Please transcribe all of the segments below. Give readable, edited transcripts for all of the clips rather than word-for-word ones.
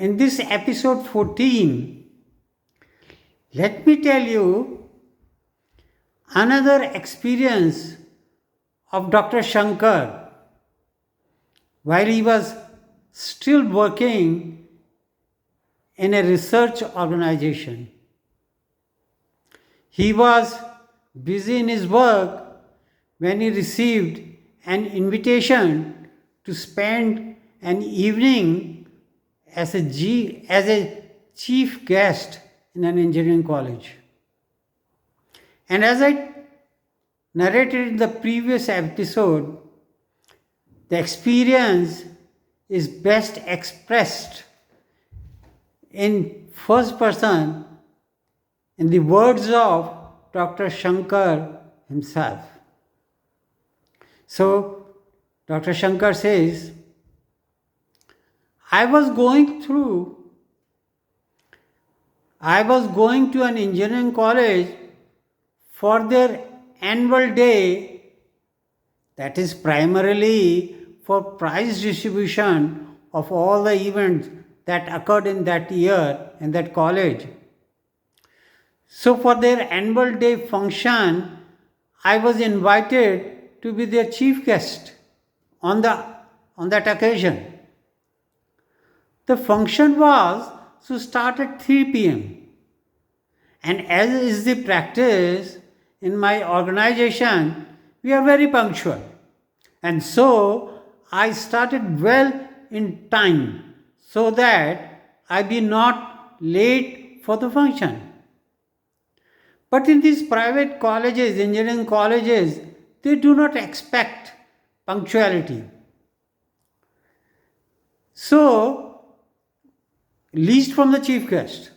In this episode 14, let me tell you another experience of Dr. Shankar while he was still working in a research organization. He was busy in his work when he received an invitation to spend an evening as a chief guest in an engineering college. And as I narrated in the previous episode, the experience is best expressed in first person in the words of Dr. Shankar himself. So, Dr. Shankar says, I was going to an engineering college for their annual day, that is primarily for prize distribution of all the events that occurred in that year in that college. So for their annual day function, I was invited to be their chief guest on that occasion. The function was to start at 3 p.m. And as is the practice in my organization, we are very punctual. And so I started well in time so that I be not late for the function. But in these private colleges, engineering colleges, they do not expect punctuality. So, least from the chief guest,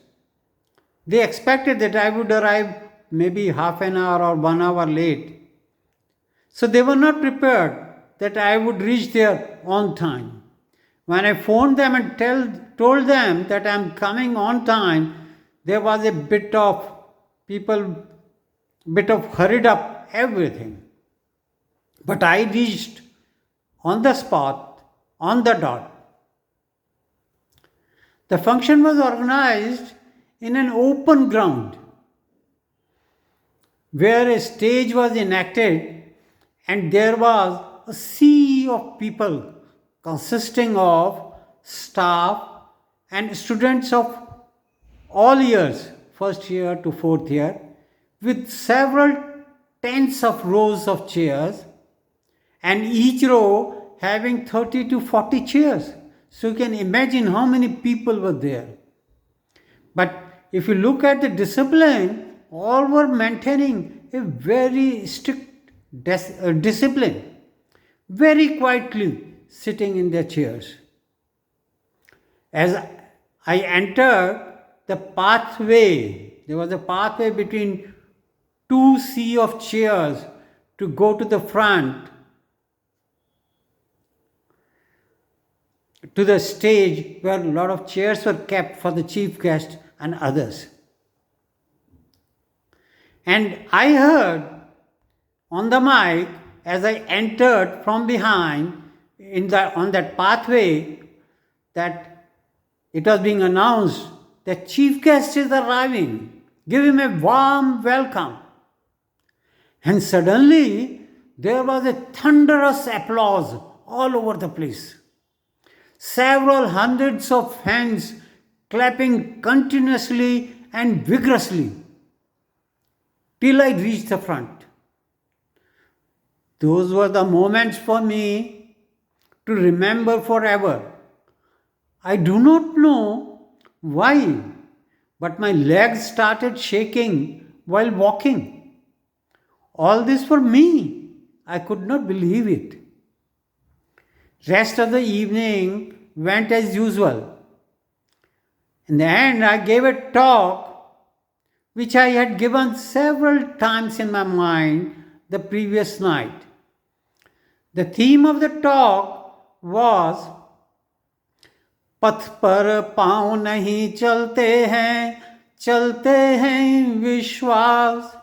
they expected that I would arrive maybe half an hour or 1 hour late. So they were not prepared that I would reach there on time. When I phoned them and told them that I am coming on time, there was a bit of hurried up everything. But I reached on the spot, on the dot. The function was organized in an open ground where a stage was enacted and there was a sea of people consisting of staff and students of all years, first year to fourth year, with several tens of rows of chairs and each row having 30 to 40 chairs. So you can imagine how many people were there. But if you look at the discipline, all were maintaining a very strict discipline, very quietly sitting in their chairs. As I entered the pathway, there was a pathway between two sea of chairs to go to the front, to the stage where a lot of chairs were kept for the chief guest and others. And I heard on the mic as I entered from behind on that pathway that it was being announced that chief guest is arriving. Give him a warm welcome. And suddenly there was a thunderous applause all over the place. Several hundreds of hands clapping continuously and vigorously till I reached the front. Those were the moments for me to remember forever. I do not know why, but my legs started shaking while walking. All this for me. I could not believe it. Rest of the evening went as usual. In the end, I gave a talk which I had given several times in my mind the previous night. The theme of the talk was पथ पर पाँव नहीं चलते हैं विश्वास,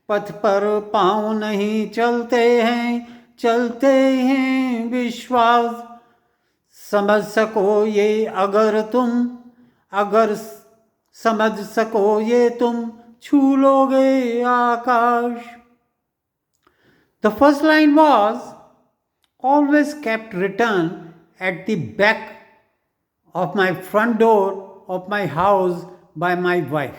पथ पर पाँव नहीं चलते हैं विश्वास, समझ सको ये अगर समझ सको ये तुम छू लोगे आकाश. The first line was always kept written at the back of my front door of my house by my wife.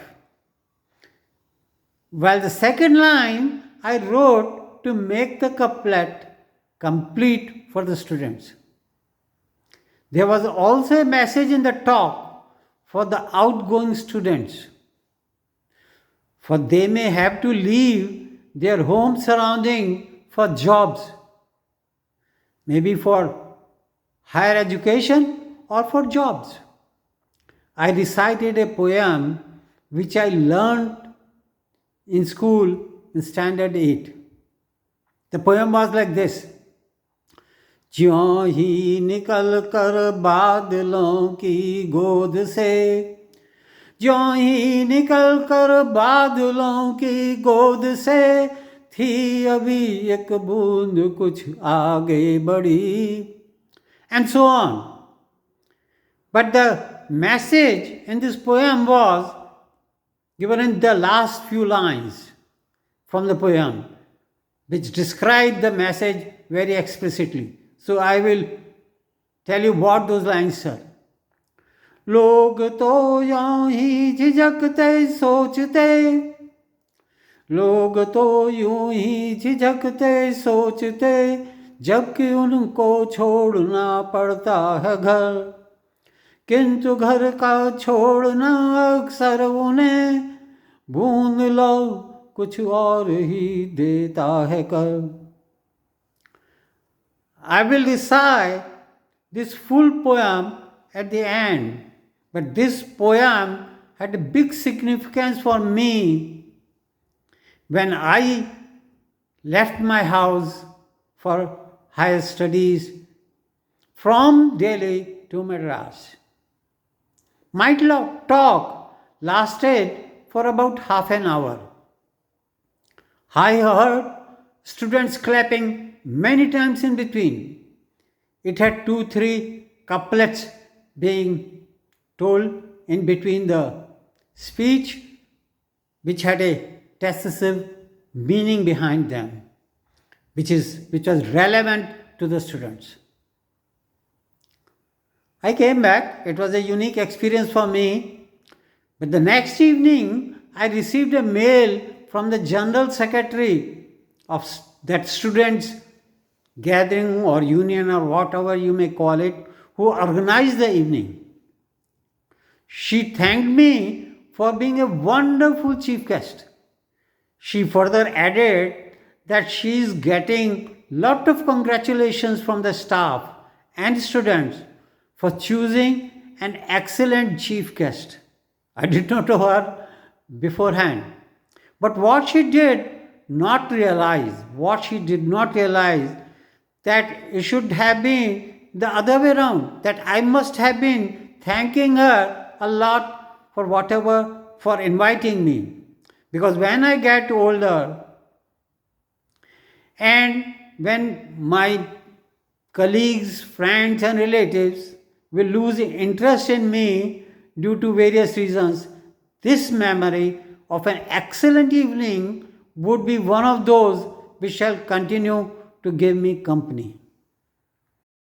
While the second line I wrote to make the couplet complete for the students. There was also a message in the top for the outgoing students, for they may have to leave their home surrounding for jobs, maybe for higher education or for jobs. I recited a poem which I learned in school in standard 8. The poem was like this. ज्यों ही निकल कर बादलों की गोद से, ज्यों ही निकल कर बादलों की गोद से, थी अभी एक बूंद कुछ आगे बढ़ी, and so on. But the message in this poem was given in the last few lines from the poem, which describe the message very explicitly. So I will tell you what those lines are. लोग तो यूं ही झिझकते सोचते, लोग तो यूं ही झिझकते सोचते, जबकि उनको छोड़ना पड़ता है घर, किंतु घर का छोड़ना अक्सर उन्हें बूंद लो कुछ और ही देता है कर. I will recite this full poem at the end, but this poem had a big significance for me when I left my house for higher studies from Delhi to Madras. My talk lasted for about half an hour. I heard students clapping many times in between. It had 2-3 couplets being told in between the speech, which had a decisive meaning behind them, which was relevant to the students. I came back. It was a unique experience for me. But the next evening, I received a mail from the General Secretary of that students' gathering or union or whatever you may call it, who organized the evening. She thanked me for being a wonderful chief guest. She further added that she is getting lot of congratulations from the staff and students for choosing an excellent chief guest. I did not know her beforehand. But what she did not realize that it should have been the other way around, that I must have been thanking her a lot for inviting me. Because when I get older and when my colleagues, friends and relatives will lose interest in me due to various reasons, this memory of an excellent evening would be one of those which shall continue to give me company.